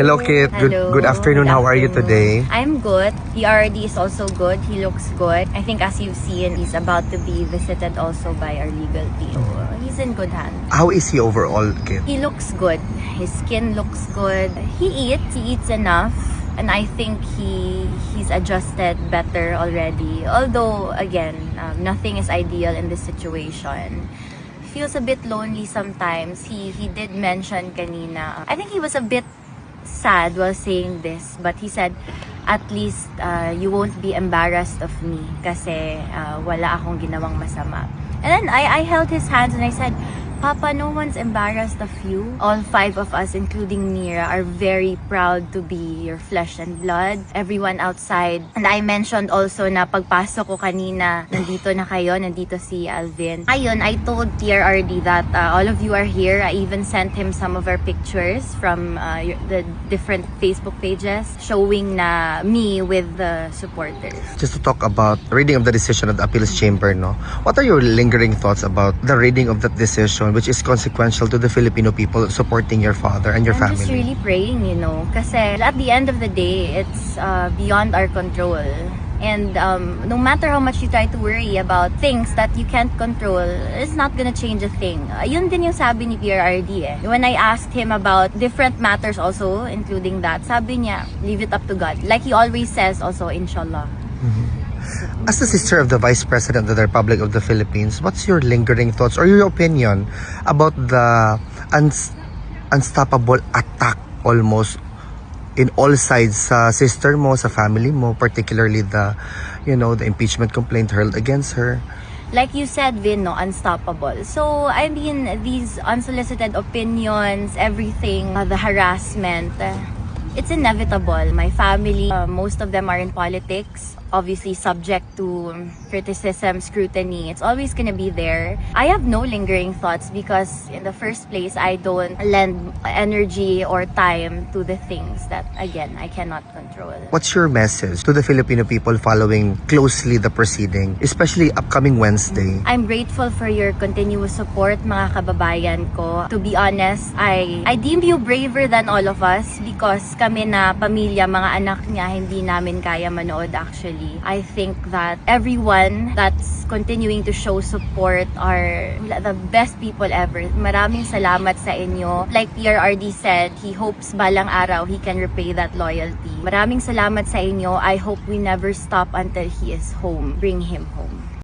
Hello, Kit. Good afternoon. How are you today? I'm good. PRD is also good. He looks good. I think as you've seen, he's about to be visited also by our legal team. He's in good hands. How is he overall, Kit? He looks good. His skin looks good. He eats enough. And I think he's adjusted better already. Although, again, nothing is ideal in this situation. Feels a bit lonely sometimes. He did mention kanina. I think he was a bit sad while saying this, but he said, at least you won't be embarrassed of me kasi wala akong ginawang masama. And then I held his hands and I said, Papa, no one's embarrassed of you. All 5 of us, including Mira, are very proud to be your flesh and blood. Everyone outside. And I mentioned also na pagpasok ko kanina, nandito na kayo, nandito si Alvin. Ayun, I told PRRD that all of you are here. I even sent him some of our pictures from the different Facebook pages showing na me with the supporters. Just to talk about reading of the decision of the appeals chamber, no? What are your lingering thoughts about the reading of that decision, which is consequential to the Filipino people supporting your father and your family? I'm just really praying, kasi at the end of the day, it's beyond our control. And no matter how much you try to worry about things that you can't control, it's not gonna change a thing. Yun din yung sabi ni PRRD eh. When I asked him about different matters also, including that, sabi niya, leave it up to God. Like he always says also, inshallah. As the sister of the Vice President of the Republic of the Philippines, what's your lingering thoughts or your opinion about the unstoppable attack almost in all sides sa sister mo, sa family mo, particularly the impeachment complaint hurled against her? Like you said, Vin, no, unstoppable. So, I mean, these unsolicited opinions, everything, the harassment, it's inevitable. My family, most of them are in politics, obviously subject to criticism, scrutiny. It's always gonna be there. I have no lingering thoughts because in the first place, I don't lend energy or time to the things that, again, I cannot control. What's your message to the Filipino people following closely the proceeding, especially upcoming Wednesday? I'm grateful for your continuous support, mga kababayan ko. To be honest, I deem you braver than all of us because kami na pamilya, mga anak niya, hindi namin kaya manood actually. I think that everyone that's continuing to show support are the best people ever. Maraming salamat sa inyo. Like PRRD said, he hopes balang araw he can repay that loyalty. Maraming salamat sa inyo. I hope we never stop until he is home. Bring him home.